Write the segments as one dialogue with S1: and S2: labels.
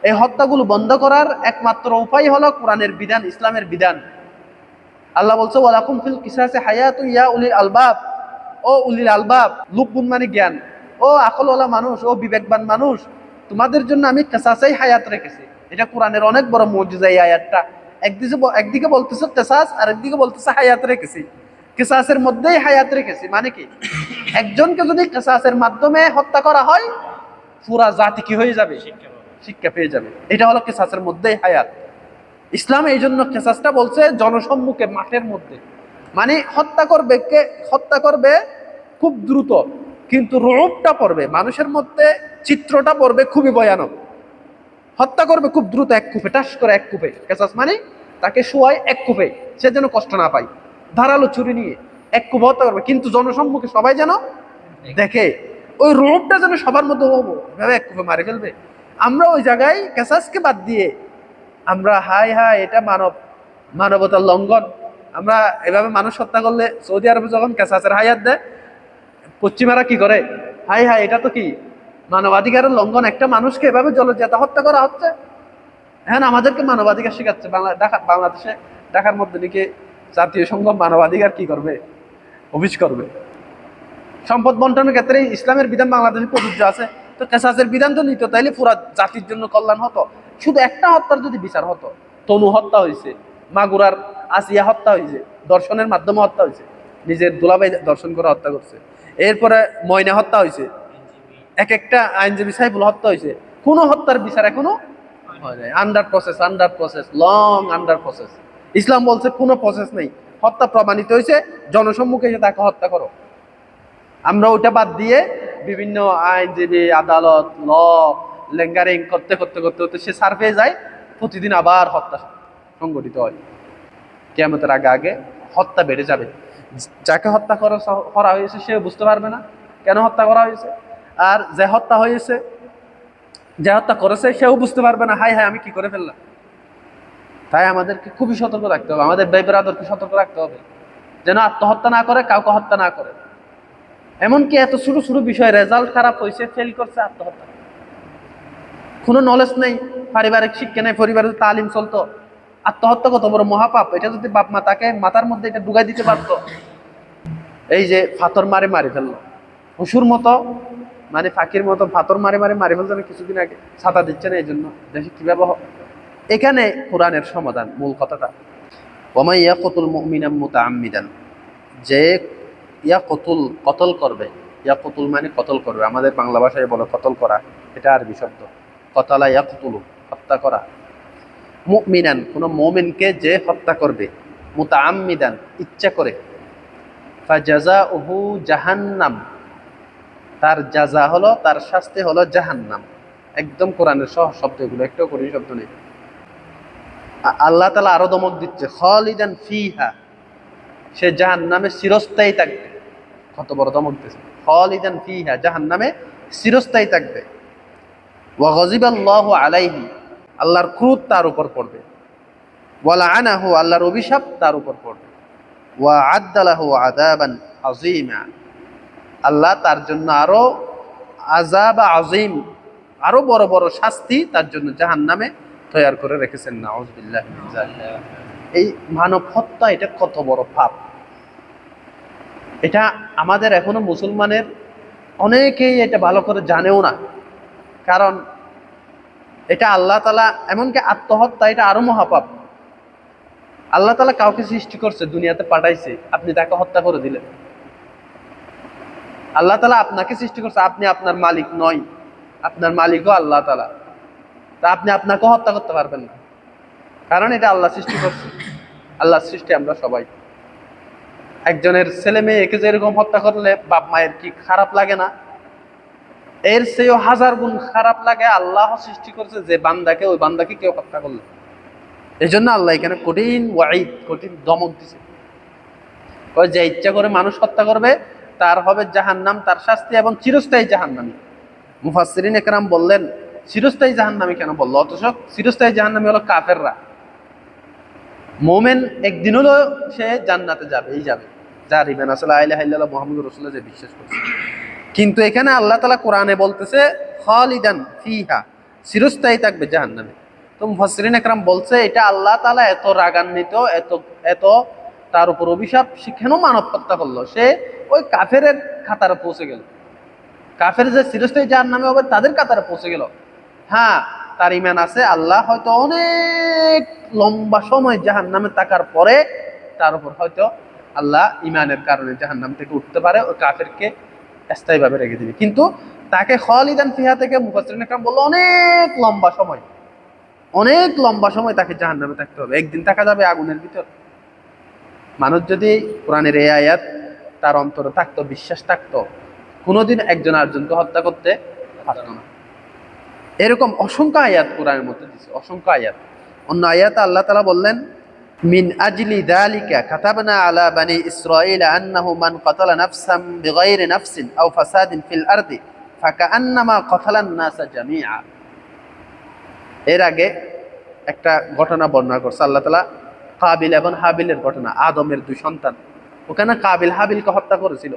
S1: এই হত্যাগুলো বন্ধ করার একমাত্র উপায় হলো কোরআনের বিধান, ইসলামের বিধান। আল্লাহ বলছে ওয়ালাকুম ফিল কিসাসি হায়াতুন ইয়া উলিল আলবাব, ও উলিল আলবাব, লুব্বুন মানে জ্ঞান, ও আকলওয়ালা মানুষ, ও বিবেকবান মানুষ, তোমাদের জন্য আমি কিসাসেই হায়াত রেখেছি। এটা কোরআনের অনেক বড় মুজিজা এই আয়াতটা। একদিকে বলতেছে কিসাস, আর একদিকে বলতেছে হায়াত রেখেছি। কিসাসের মধ্যেই হায়াত রেখেছি মানে কি, একজনকে যদি কিসাসের মাধ্যমে হত্যা করা হয় পুরা জাতি কি হয়ে যাবে, শিক্ষা পেয়ে যাবে। এটা হলো কিসাসের মধ্যেই হায়াত। ইসলাম এই জন্য কেসাসটা বলছে জনসম্মুখে, মাঠের মধ্যে। মানে হত্যা করবে খুব দ্রুত, কিন্তু রূপটা পড়বে মানুষের মধ্যে, চিত্রটা পড়বে খুবই ভয়ানক। হত্যা করবে খুব দ্রুত, এক কূপে, টাস করে এক কূপে। কেসাস মানে তাকে শোয়ায় এক কূপে, সে যেন কষ্ট না পায়, ধারালো ছুরি নিয়ে এক কূপে হত্যা করবে, কিন্তু জনসম্মুখে সবাই যেন দেখে, ওই রূপটা যেন সবার মধ্যে হবো, এভাবে এক কূপে মারি ফেলবে। আমরা ওই জায়গায় কেসাসকে বাদ দিয়ে আমরা হাই হাই এটা মানবতার লঙ্ঘন, আমরা এভাবে মানুষ হত্যা করলে, সৌদি আরবে যখন কেসাসের হায়াত দেয়, পশ্চিমারা কি করে, হাই হাই এটা তো কি মানবাধিকারের লঙ্ঘন, একটা মানুষকে এভাবে জলজাতা হত্যা করা হচ্ছে। হ্যাঁ, আমাদেরকে মানবাধিকার শেখাচ্ছে। বাংলাদেশে ঢাকার মধ্যে নাকি জাতীয় সংঘ মানবাধিকার কি করবে, অফিস করবে। সম্পদ বন্টনের ক্ষেত্রে ইসলামের বিধান বাংলাদেশে প্রযোজ্য আছে, তো কেসাসের বিধান তো নিত, তাইলে পুরা জাতির জন্য কল্যাণ হতো। শুধু একটা হত্যার যদি বিচার হতো, তনু হত্যা হয়েছে, মাগুরার আসিয়া হত্যা হয়েছে, দর্শনের মাধ্যমে হত্যা হয়েছে, নিজের দুলাভাই দর্শন করে হত্যা করছে। এরপরে ময়না হত্যা হয়েছে, এক একটা আইনজীবী সাইফুল হত্যা হয়েছে, কোনো হত্যার বিচার এখনো হয় নাই। Under process, long under process. ইসলাম বলছে কোনো প্রসেস নেই, হত্যা প্রমাণিত হয়েছে, জনসম্মুখে এসে তাকে হত্যা করো। আমরা ওটা বাদ দিয়ে বিভিন্ন আইনজীবী, আদালত, লেঙ্গারিং করতে করতে করতে করতে সে সার পেয়ে যায়, প্রতিদিন আবার হত্যা সংগঠিত হয়। কিয়ামতের আগে আগে হত্যা বেড়ে যাবে। যাকে হত্যা করা হয়েছে সে বুঝতে পারবে না কেন হত্যা করা হয়েছে, আর যে হত্যা করেছে সেও বুঝতে পারবে না, হাই হাই আমি কি করে ফেললাম। তাই আমাদেরকে খুবই সতর্ক রাখতে হবে, আমাদের ভাই ব্রাদারকে সতর্ক রাখতে হবে যেন আত্মহত্যা না করে, কাউকে হত্যা না করে। এমনকি এত ছোট ছোট বিষয়, রেজাল্ট খারাপ হয়েছে, ফেল করছে, আত্মহত্যা, কোনো নলেজ নেই, পারিবারিক শিক্ষা নেই, পরিবারের তালিম চলতো, আত্মহত্যা কত বড় মহাপাপ। এটা যদি বাপ মা তাকে মাথার মধ্যে এটা ঢুকাই দিতে পারতো, এই যে ফাতর মারি ফেললো, পশুর মতো, মানে ফাঁকির মতো ফাতর মারি ফেলতো না কিছুদিন আগে, ছাতা দিচ্ছে না এই জন্য দেশে কিভাবে। এখানে কোরআনের সমাধান, মূল কথাটা, ওয়া ইয়াকুতুল মুমিনাম মুতাআম্মিদান, যে কতল করবে, কতল মানে কতল করবে, আমাদের বাংলা ভাষায় বলে কতল করা, এটা আরবি শব্দ। কতালা ইয়াকতুলু, হত্যা করা। মুমিনান, কোন মুমিনকে যে হত্যা করবে, মুতাআম্মিদান, ইচ্ছা করে, ফাজাযাউহু জাহান্নাম, তার জাযা হলো, তার শাস্তি হলো জাহান্নাম। একদম কোরআনের সহ শব্দ এগুলো, একটাও কঠিন শব্দ নেই। আল্লাহ তাআলা আরো দমক দিচ্ছে, খালিদান ফিহা, সে জাহান্নামে চিরস্থায়ী থাকবে। কত বড় দমক দিচ্ছে, খালিদান ফিহা, জাহান্নামে চিরস্থায়ী থাকবে। ওয়া গাযিবাল্লাহু আলাইহি, আল্লাহর ক্রোধ তার উপর পড়বে। ওয়া লাআনাহু, আল্লাহর অভিশাপ তার উপর পড়বে। ওয়া আ'আদ্দা লাহু আযাবান আযীমা, আল্লাহ তার জন্য আরো আযাব আযীম, আরো বড় বড় শাস্তি তার জন্য জাহান্নামে তৈয়ার করে রেখেছেন। নাউযুবিল্লাহি মিন যালিক। এই মানব হত্যা, এটা কত বড় পাপ, এটা আমাদের এখনো মুসলমানের অনেকেই এটা ভালো করে জানেও না। কারণ এটা আল্লাহ তাআলা, এমনকি আত্মহত্যা এটা আরো মহাপাপ। আল্লাহ তাআলা কাউকে সৃষ্টি করছে, দুনিয়াতে পাঠাইছে, আপনি তাকে হত্যা করে দিলেন। আল্লাহ তাআলা আপনাকে সৃষ্টি করছে, আপনি আপনার মালিক নয়, আপনার মালিকও আল্লাহ তাআলা, তা আপনি আপনাকে হত্যা করতে পারবেন না, কারণ এটা আল্লাহ সৃষ্টি করছে। আল্লাহ সৃষ্টি আমরা সবাই। একজনের ছেলে মেয়ে একে যেরকম হত্যা করলে বাপ মায়ের কি খারাপ লাগে না, এর চেয়েও হাজার গুণ খারাপ লাগে আল্লাহ সৃষ্টি করছে যে বান্দাকে, ওই বান্দাকে কেউ হত্যা করলে। এই জন্য আল্লাহ এখানে কঠিন ওয়াইদ, কঠিন দমক দিছে। যে ইচ্ছা করে মানুষ হত্যা করবে তার হবে জাহান্নাম, তার শাস্তি, এবং চিরস্থায়ী জাহান্নামী। মুফাসসিরিন একরাম বললেন, চিরস্থায়ী জাহান্নামী কেন বললো, অথচ চিরস্থায়ী জাহান্নামী হলো কাফেররা। মোমেন একদিন হলো সে জান্নাতে যাবে, যার ইমান আছে, লা ইলাহা ইল্লাল্লাহ মুহাম্মাদুর রাসূলুল্লাহ, যে বিশ্বাস করছে। কিন্তু এখানে আল্লাহ তাআলা কোরআনে বলতেছে খালিদান ফিহা, চিরস্থায়ী থাকবে জাহান্নামে। তো মুফাসসিরিন একরাম বলছে এটা আল্লাহ তাআলা এত রাগান্বিত, এত এত তার উপর অভিশাপ, সে কেন মানব হত্যা করলো? সে ওই কাফেরের খাতারে পৌঁছে গেল, কাফের যে চিরস্থায়ী জাহান্নামে হবে তাদের কাতারে পৌঁছে গেল। হ্যাঁ, তার ঈমান আছে, আল্লাহ হয়তো অনেক লম্বা সময় জাহান্নামে থাকার পরে তার উপর হয়তো আল্লাহ ঈমানের কারণে জাহান্নাম থেকে উঠতে পারে, ওই কাফেরকে স্থায়ীভাবে রেখে দিবে। কিন্তু তাকে খালিদান ফিহা থেকে মুফাসসিরিন একরাম বলল অনেক লম্বা সময়, অনেক লম্বা সময় তাকে জাহান্নামে থাকতে হবে। একদিন থাকা যাবে আগুনের ভিতর। মানুষ যদি কোরআনের এই আয়াত তার অন্তরে থাকতো, বিশ্বাস থাকতো, কোনোদিন একজন আরেকজনকে হত্যা করতে পারতো না। এরকম অসংখ্য আয়াত কোরআনের মধ্যে দিয়েছে, অসংখ্য আয়াত। অন্য আয়াতে আল্লাহ তাআলা বললেন মিন আজলি যালিকা কাতাবনা আলা বানি ইসরাঈল আন্নাহু মান কাতালা নাফসান বিগাইরি নাফসিন আও ফাসাদিন ফিল আরদি ফাকাআন্নামা কাতালান নাসা জামিআ। এর আগে একটা ঘটনা বর্ণনা করছে আল্লাহ তাআলা, কাবিল এবং হাবিলের ঘটনা, আদমের দুই সন্তান। ওখানে কাবিল হাবিলকে হত্যা করেছিল।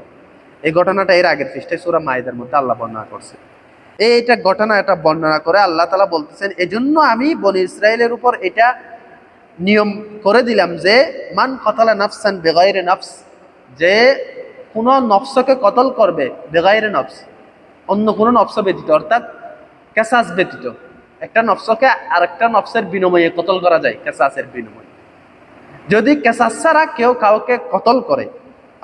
S1: এই ঘটনাটা এর আগের পৃষ্ঠায় সূরা মাইদার মধ্যে আল্লাহ বর্ণনা করছে। এইটা ঘটনা, এটা বর্ণনা করে আল্লাহ তাআলা বলতেছেন এজন্য আমি বনি ইসরাইলের উপর এটা নিয়ম করে দিলাম যে মান কতালা নাফসান বেগাইরে নফস, যে কোন নফসকে কতল করবে বেগাইরে নফস, অন্য কোন নফস ব্যতীত, অর্থাৎ কেসাস ব্যতীত। একটা নফসকে আরেকটা নফসের বিনিময়ে কতল করা যায়, কেসাসের বিনিময়ে। যদি কেসাস ছাড়া কেউ কাউকে কতল করে,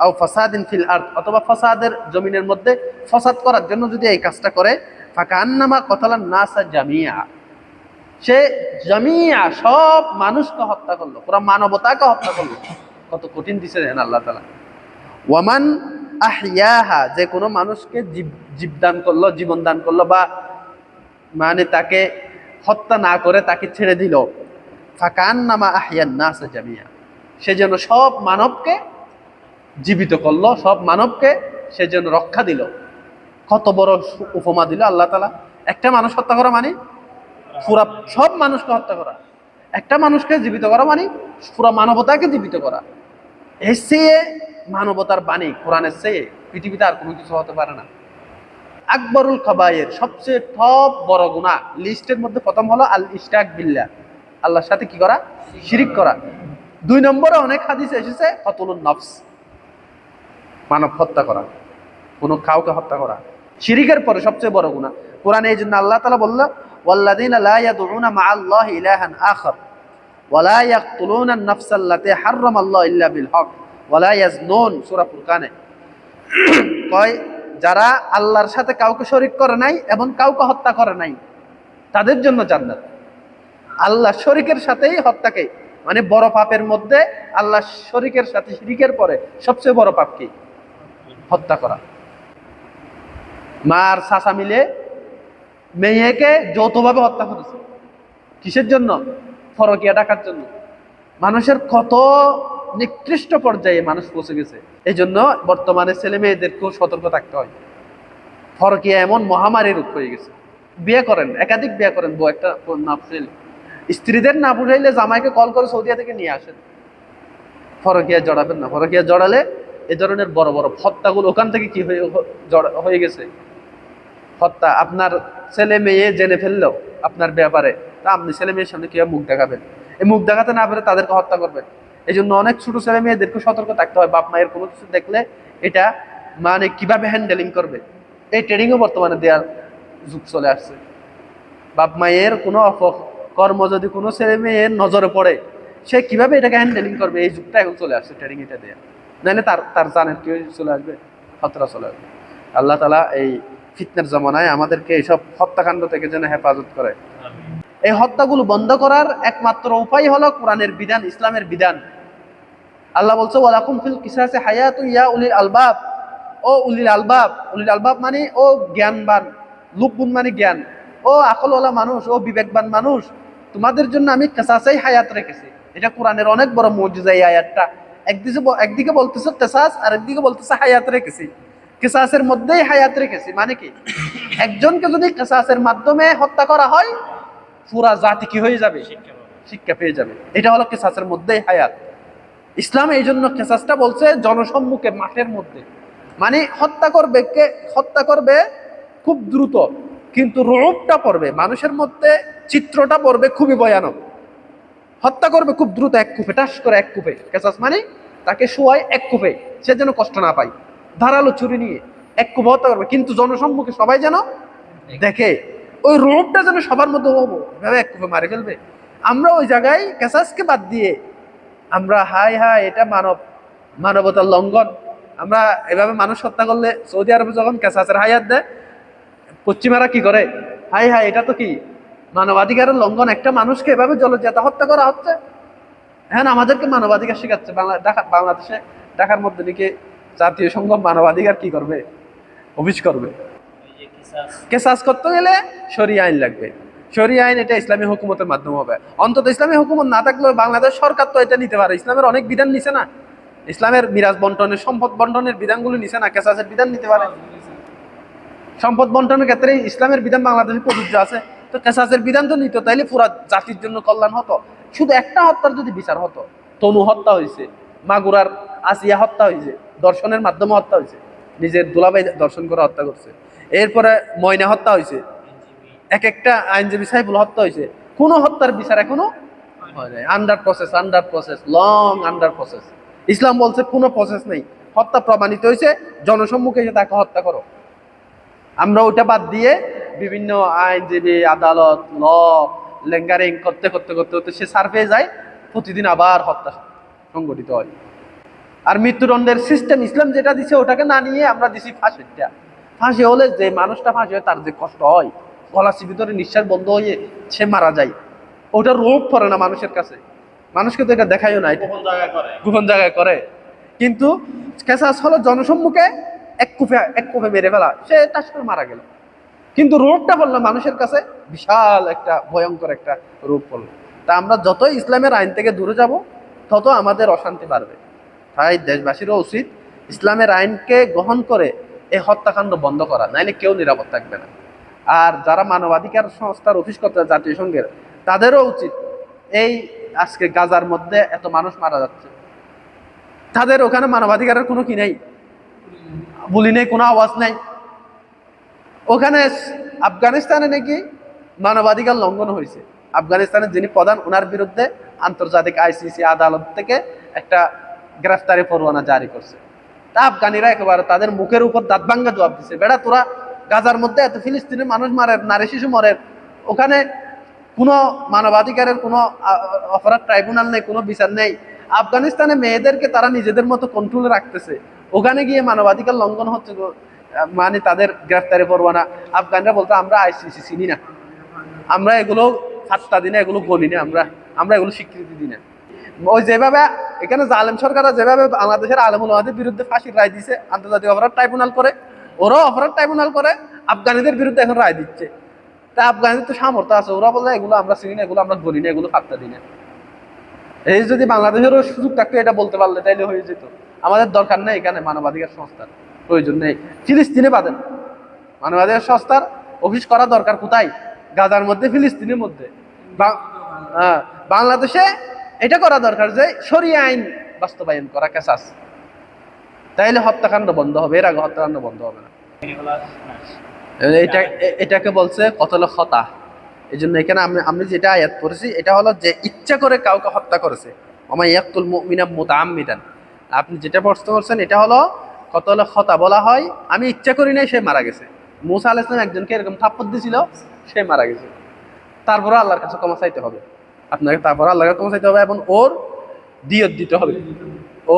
S1: আও ফাসাদিন ফিল আরদ, অথবা ফাসাদের জমিনের মধ্যে ফসাদ করার জন্য যদি এই কাজটা করে, ফাকান্নামা কতালান নাসা জামিয়া, সে জামিয়া সব মানুষকে হত্যা করলো, পুরো মানবতাকে হত্যা করলো। কত কঠিন দিছে জানেন আল্লাহ তাআলা। ওয়ামান আহইয়াহা, যে কোনো মানুষকে জীবদান করলো, জীবন দান করলো, বা মানে তাকে হত্যা না করে তাকে ছেড়ে দিল, ফাকান্নামা আহইয়ান নাস জামিয়া, সে যেন সব মানবকে জীবিত করলো, সব মানবকে সে যেন রক্ষা দিল। কত বড় উপমা দিল আল্লাহ তাআলা। একটা মানুষ হত্যা করা মানে পুরা সব মানুষকে হত্যা করা, একটা মানুষকে জীবিত করা মানে পুরা মানবতাকে জীবিত করা। এর চেয়ে মানবতার বাণী কোরআনের চেয়ে পৃথিবীতে আর কোনো কিছু হতে পারে না। আকবরুল কাবায়ের, সবচেয়ে টপ বড় গুনাহ লিস্টের মধ্যে প্রথম হলো আল ইশরাক বিল্লাহ, আল্লাহর সাথে কি করা, শিরিক করা। 2 নম্বরে অনেক হাদিসে এসেছে কতলুন নফস, মানব হত্যা করা, কোনো কাউকে হত্যা করা। শিরিকের পরে সবচেয়ে বড় গুনাহ। কোরআনে এই জন্য আল্লাহ তাআলা বলল ওয়াল্লাযীনা লা ইয়াদউনা মা'আল্লাহি ইলাহান আখার ওয়া লা ইয়াকতুলুনা আন-নাফসাল্লাতী হারামাল্লাহু ইল্লা বিল হক ওয়া লা ইয়াজনুন, সূরা ফুরকানে কয় যারা আল্লাহর সাথে কাউকে শরীক করে নাই এবং কাউকে হত্যা করে নাই তাদের জন্য জান্নাত। আল্লাহ শরীকের সাথেই হত্যাকে, মানে বড় পাপের মধ্যে আল্লাহ শরীকের সাথে শিরিকের পরে সবচেয়ে বড় পাপ কি? হত্যা করা। মার চাচা মিলে মেয়েকে যৌথভাবে হত্যা করেছে, কিসের জন্য? পরকীয়া ডাকার জন্য। মানুষের কত নিকৃষ্ট পর্যায়ে মানুষ পৌঁছে গেছে। এই জন্য বর্তমানে ছেলে মেয়েদেরকেও সতর্ক থাকতে হয়। পরকীয়া এমন মহামারী রূপ হয়ে গেছে। বিয়ে করেন, একাধিক বিয়ে করেন, বউ একটা না বুঝাইলে, স্ত্রীদের না বুঝাইলে জামাইকে কল করে সৌদিয়া থেকে নিয়ে আসেন। পরকীয়া জড়াবেন না। পরকীয়া জড়ালে এ ধরনের বড় বড় হত্যাগুলো ওখান থেকে কি হয়ে গেছে হত্যা। আপনার ছেলে মেয়ে জেনে ফেললেও আপনার ব্যাপারে, তা আপনি ছেলে মেয়ের সামনে কিভাবে মুখ দেখাবেন? এই মুখ দেখাতে না পারে তাদেরকে হত্যা করবেন। এই জন্য অনেক ছোট ছেলে মেয়েদেরকে সতর্ক থাকতে হয়। বাপ মায়ের কোনো কিছু দেখলে এটা মানে কিভাবে হ্যান্ডেলিং করবে, এই ট্রেনিংও বর্তমানে দেওয়ার যুগ চলে আসছে। বাপ মায়ের কোনো কর্ম যদি কোনো ছেলে মেয়ের নজরে পড়ে, সে কিভাবে এটাকে হ্যান্ডেলিং করবে, এই যুগটা এখন চলে আসছে ট্রেনিং এটা দেওয়া। নাহলে তার জানের কি চলে আসবে, খতরা চলে আসবে। আল্লাহ তাআলা এই ফিতনার জমানায় আমাদেরকে এইসব হত্যাকাণ্ড থেকে যেন হেফাজত করে। এই হত্যাগুলো বন্ধ করার একমাত্র উপায় হলো কোরআনের বিধান, ইসলামের বিধান। আল্লাহ বলছে ওয়ালাকুম ফিল কিসাসি হায়াতুন ইয়া উলিল আলবাব, ও উলিল আলবাব। উলিল আলবাব মানে ও জ্ঞানবান, লুব্বুন মানে জ্ঞান, ও আকলওয়ালা মানুষ, ও বিবেকবান মানুষ, তোমাদের জন্য আমি কিসাসেই হায়াত রেখেছি। এটা কোরআনের অনেক বড় মুজিজা। এই আয়াতটা একদিকে বলতেছে কিসাস, আর একদিকে বলতেছে হায়াত রেখেছি। কিসাসের মধ্যেই হায়াত রেখেছি মানে কি, একজনকে যদি কিসাসের মাধ্যমে হত্যা করা হয় পুরা জাতি কি হয়ে যাবে, শিক্ষা পেয়ে যাবে। এটা হলো কিসাসের মধ্যেই হায়াত। ইসলাম এই জন্য কিসাসটা বলছে জনসম্মুখে, মাঠের মধ্যে, মানে হত্যা করবে খুব দ্রুত, কিন্তু রূপটা পড়বে মানুষের মধ্যে, চিত্রটা পড়বে খুবই ভয়ানক। হত্যা করবে খুব দ্রুত, এক কূপে, টাস করে এক কূপে। কেসাস মানে তাকে শোয়ায় এক কূপে, সে যেন কষ্ট না পায়, ধারালো ছুরি নিয়ে এক কূপে হত্যা করবে, কিন্তু জনসম্মুখে সবাই যেন দেখে, ওই রূপটা যেন সবার মধ্যে হবো, এভাবে এক কূপে মারে ফেলবে। আমরা ওই জায়গায় কেসাসকে বাদ দিয়ে আমরা হাই হাই এটা মানবতার লঙ্ঘন, আমরা এভাবে মানুষ হত্যা করলে, সৌদি আরবে যখন কেসাসের হায়াত দেয়, পশ্চিমারা কি করে, হাই হাই এটা তো কি মানবাধিকারের লঙ্ঘন, একটা মানুষকে এভাবে জলজাতা হত্যা করা হচ্ছে। হ্যাঁ, আমাদেরকে মানবাধিকার শেখাচ্ছে। বাংলাদেশে, ঢাকার মধ্যে নাকি জাতীয় সংঘ মানবাধিকার কি করবে, অফিস করবে। কেসাস করতে গেলে শরিয়া আইন লাগবে। শরিয়া আইন এটা ইসলামী হুকুমতের মাধ্যমে হবে। অন্তত ইসলামী হুকুমত না থাকলেও বাংলাদেশ সরকার তো এটা নিতে পারে, ইসলামের অনেক বিধান নিছে না, ইসলামের মিরাজ বন্টনের, সম্পদ বন্টনের বিধানগুলো নিছে না, কেসাসের বিধান নিতে পারে। সম্পদ বন্টনের ক্ষেত্রে ইসলামের বিধান বাংলাদেশে প্রযোজ্য আছে, তো কেসাসের বিধান তো নিত, তাইলে পুরা জাতির জন্য কল্যাণ হতো। শুধু একটা হত্যার যদি বিচার হতো, তনু হত্যা হয়েছে, মাগুরার আসিয়া হত্যা হয়েছে, দর্শনের মাধ্যমে হত্যা হয়েছে, নিজের দুলাভাই দর্শন করে হত্যা করছে, এরপরে ময়না হত্যা হয়েছে, এক একটা আইনজীবী সাহেবুল হত্যা হয়েছে, কোনো হত্যার বিচার এখনো হয় নাই। Under process, long under process. ইসলাম বলছে কোনো প্রসেস নেই, হত্যা প্রমাণিত হয়েছে, জনসম্মুখে এসে তাকে হত্যা করো। আমরা ওটা বাদ দিয়ে বিভিন্ন আইনজীবী, আদালত, লেঙ্গারিং করতে করতে করতে করতে সে সার্ভে যায়, প্রতিদিন আবার হত্যা সংগঠিত হয়। আর মৃত্যুদণ্ডের সিস্টেম ইসলাম যেটা দিছে ওটাকে না নিয়ে আমরা দিছি ফাঁসিটা। ফাঁসি হলে যে মানুষটা ফাঁসি হয় তার যে কষ্ট হয়, গলা ভিতরে নিঃশ্বাস বন্ধ হয়ে সে মারা যায়, ওটা রোগ পড়ে না মানুষের কাছে, মানুষকে তো এটা দেখাইও না, গোপন জায়গায় করে। কিন্তু কেসাস হলো জনসম্মুখে এক কূপে মেরে ফেলা, সে টাস করে মারা গেল, কিন্তু রোগটা পড়লো মানুষের কাছে বিশাল একটা ভয়ঙ্কর একটা রোগ পড়লো। তা আমরা যতই ইসলামের আইন থেকে দূরে যাব, তত আমাদের অশান্তি বাড়বে। তাই দেশবাসীরও উচিত ইসলামের আইনকে গ্রহণ করে এই হত্যাকাণ্ড বন্ধ করা, নাইলে কেউ নিরাপদ থাকবে না। আর যারা মানবাধিকার সংস্থার অফিস করতে, জাতীয় সংঘের, তাদেরও উচিত, এই আজকে গাজার মধ্যে এত মানুষ মারা যাচ্ছে, তাদের ওখানে মানবাধিকারের কোনো কি নেই, বলি নেই, কোনো আওয়াজ নেই। ওখানে আফগানিস্তানে নাকি মানবাধিকার লঙ্ঘন হয়েছে, আফগানিস্তানের যিনি প্রধান, ওনার বিরুদ্ধে আন্তর্জাতিক আইসিসি আদালত থেকে একটা গ্রেফতারি পরোয়ানা জারি করছে। তা আফগানিরা একেবারে তাদের মুখের উপর দাঁত ভাঙ্গা জবাব দিচ্ছে, বেড়া তোরা গাজার মধ্যে এত ফিলিস্তিনের মানুষ মারে, নারী শিশু মরে, ওখানে কোনো মানবাধিকারের কোনো অপরাধ ট্রাইব্যুনাল নেই, কোনো বিচার নেই। আফগানিস্তানে মেয়েদেরকে তারা নিজেদের মতো কন্ট্রোলে রাখতেছে, ওখানে গিয়ে মানবাধিকার লঙ্ঘন হচ্ছে, মানে তাদের গ্রেফতারি পরোয়ানা। আফগানরা বলতো আমরা আইসিসি চিনি না, আমরা এগুলো ফাত্তা দিই না, এগুলো বলি না, আমরা এগুলো স্বীকৃতি দিই না। ওই যেভাবে এখানে জালেম সরকাররা যেভাবে বাংলাদেশের আলেম ওলামাদের বিরুদ্ধে ফাঁসির রায় দিছে, আন্তর্জাতিক অপরাধ ট্রাইব্যুনাল করে, ওরাও অপরাধ ট্রাইব্যুনাল করে আফগানিদের বিরুদ্ধে এখন রায় দিচ্ছে। তা আফগানিদের তো সামর্থ্য আছে, ওরা বলে এগুলো আমরা চিনি না, এগুলো আমরা বলি না, এগুলো ফাত্তা দিই না। এই যদি বাংলাদেশেরও সুযোগ থাকতো এটা বলতে পারলে, তাইলে হয়ে যেত। আমাদের দরকার নেই এখানে মানবাধিকার সংস্থার, প্রয়োজন নেই। ফিলিস্তিনে বাদেন, মানবাধিকার সংস্থার অফিস করা দরকার কোথায়? গাজার মধ্যে, ফিলিস্তিনের মধ্যে। বাংলাদেশে এটা করা দরকার যে শরিয়া আইন বাস্তবায়ন করা, কেসাস, তাইলে হত্যাকাণ্ড বন্ধ হবে, এর আগে হত্যাকাণ্ড বন্ধ হবে না। এটাকে বলছে কতল খতা। এই জন্য এখানে আমি যেটা আয়াত পড়েছি, এটা হলো যে ইচ্ছা করে কাউকে হত্যা করেছে, আমার ইয়াকুল মুমিনা মুতাআম্মিদান। আপনি যেটা প্রশ্ন করছেন এটা হলো কতল খতা, বলা হয় আমি ইচ্ছা করি নাই, সে মারা গেছে। মুসা আলাইহিস সালাম একজনকে এরকম থাপ্পড় দিয়েছিল, সে মারা গেছে, তারপরে আল্লাহর কাছে ক্ষমা চাইতে হবে আপনাকে, তারপরে আল্লাহর কাছে ক্ষমা চাইতে হবে, এবং ওর দিয়ত দিতে হবে।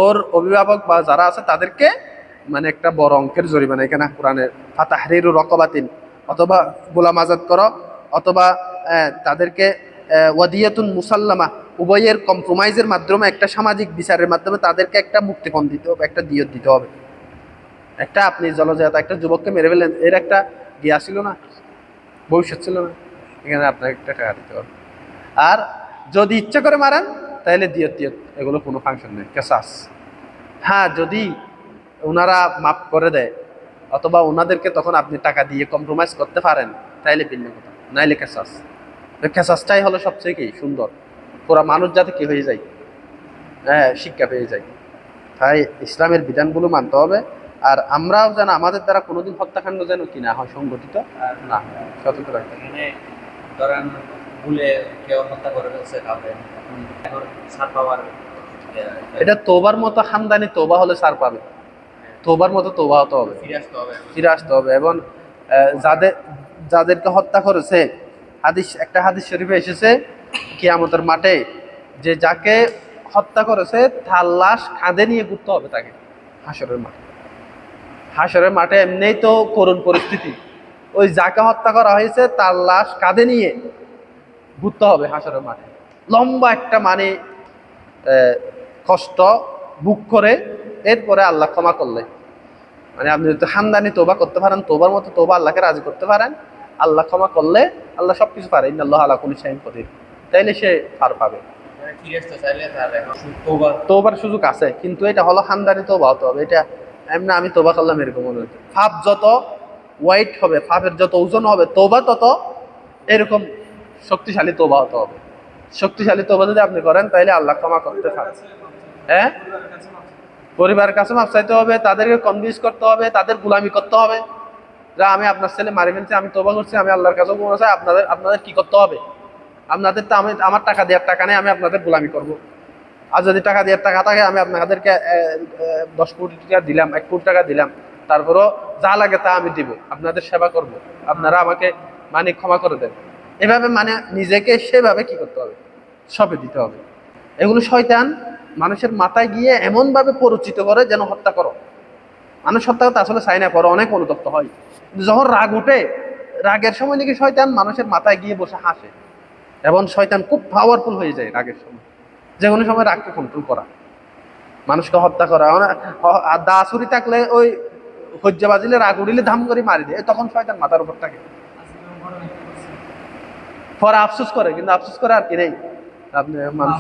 S1: ওর অভিভাবক বা যারা আছে তাদেরকে মানে একটা বড় অঙ্কের জরিমানা, এখানে কোরআনের ফাতাহরিরু রকবাতিন, অথবা গোলাম আজাদ করো, অথবা তাদেরকে ওয়াদিয়াতুন মুসাল্লামা, উভয়ের কম্প্রোমাইজের মাধ্যমে, একটা সামাজিক বিচারের মাধ্যমে তাদেরকে একটা মুক্তিপণ দিতে হবে, একটা দিয়ত দিতে হবে। একটা আপনি জলজাত একটা যুবককে মেরে ফেলেন, এর একটা গিয়া ছিল না, ভবিষ্যৎ ছিল না, এখানে আপনাকে একটা টাকা দিতে হবে। আর যদি ইচ্ছা করে মারেন তাহলে দিয়ত এগুলো কোনো ফাংশন নেই, কেসাস। হ্যাঁ, যদি ওনারা মাফ করে দেয় অথবা ওনাদেরকে তখন আপনি টাকা দিয়ে কম্প্রোমাইজ করতে পারেন, তাইলে ভিন্ন কথা, নাইলে কেসাস। কেসাসটাই হলো সবচেয়ে কি সুন্দর, পুরা মানুষ যাতে কি হয়ে যায়, শিক্ষা পেয়ে যায়। তাই ইসলামের বিধানগুলো মানতে হবে, আর আমরাও যেন আমাদের দ্বারা কোনোদিন হত্যাকাণ্ড যেন কি না হয়, সংগঠিত না হয়, সতর্ক রাখতে হবে।
S2: এখানে ধরেন ভুলে কেউ হত্যা করে ফেলছে কাউকে, এখন ছাড় পাওয়ার
S1: এটা তোবার মতো খানদানি তোবা হলে ছাড় পাবে, তোবার মতো তোবা হতে হবে,
S2: ফিরে আসতে হবে।
S1: ফিরে আসতে হবে। এবং যাদেরকে হত্যা করেছে, একটা হাদিস শরীফে এসেছে কিয়ামতের মাঠে যে যাকে হত্যা করেছে তার লাশ কাঁধে নিয়ে ঘুরতে হবে তাকে হাসরের মাঠে। হাসরের মাঠে এমনিই তো করুণ পরিস্থিতি, ওই যাকে হত্যা করা হয়েছে তার লাশ কাঁধে নিয়ে ঘুরতে হবে হাসরের মাঠে। লম্বা একটা মানে কষ্ট বুক করে এরপরে আল্লাহ ক্ষমা করলে, মানে আপনি যদি খানদানি তোবা করতে পারেন, তোবার মতো তোবা আল্লাহকে রাজি করতে পারেন, আল্লাহ ক্ষমা করলে আল্লাহ সবকিছু পারে, ইন্নাল্লাহু আলা কুল্লি শাইইন কদির, তাইলে সে পার পাবে।
S2: ফিরে আসতে চাইলে তার এখন তওবা
S1: তোবার সুযোগ আছে, কিন্তু এটা হলো খানদানি তোবা হতে হবে। এটা এমনি আমি তোবা করলাম এরকম মনে হচ্ছে। পাপ যত ওয়াইট হবে, পাপের যত ওজন হবে, তোবা তত এরকম শক্তিশালী তোবা হতে হবে। শক্তিশালী তোবা যদি আপনি করেন তাহলে আল্লাহ ক্ষমা করতে পারেন। হ্যাঁ, পরিবারের কাছে মাপ চাইতে হবে, তাদেরকে কনভিন্স করতে হবে, তাদের গোলামি করতে হবে। যা আমি আপনার ছেলে মারি ফেলছি, আমি তোবা করছি, আমি আল্লাহর কাছেও ক্ষমা চাই, আপনাদের কি করতে হবে? আপনাদের তো আমার টাকা দেওয়ার টাকা নেই, আমি আপনাদের গোলামি করব। আর যদি টাকা দেওয়ার টাকা থাকে, আমি আপনাদেরকে 10 কোটি টাকা দিলাম, 1 কোটি টাকা দিলাম, তারপরও যা লাগে তা আমি দিব, আপনাদের সেবা করব, আপনারা আমাকে মানে ক্ষমা করে দেন। এভাবে মানে নিজেকে সেভাবে কি করতে হবে, সঁপে দিতে হবে। এগুলো শয়তান মানুষের মাথায় গিয়ে এমনভাবে পরিচিত করে যেন হত্যা করো। মানুষ হত্যা করতে আসলে চাই না, করে অনেক অনুতপ্ত হয়, কিন্তু যখন রাগ উঠে, রাগের সময় নাকি শয়তান মানুষের মাথায় গিয়ে বসে হাসে, এবং শয়তান খুব পাওয়ারফুল হয়ে যায় রাগের সময়। যে কোনো সময় রাগকে কন্ট্রোল করা, মানুষকে হত্যা করা। আর দা ছুরি থাকলে ওই হজ্জা বাজিলে রাগ উঠিলে ধাম করে মারি দেয়, তখন শয়তান মাথার উপর থাকে, পরে আফসোস করে, কিন্তু আফসোস করে আর কি নেই। আপনি মানুষ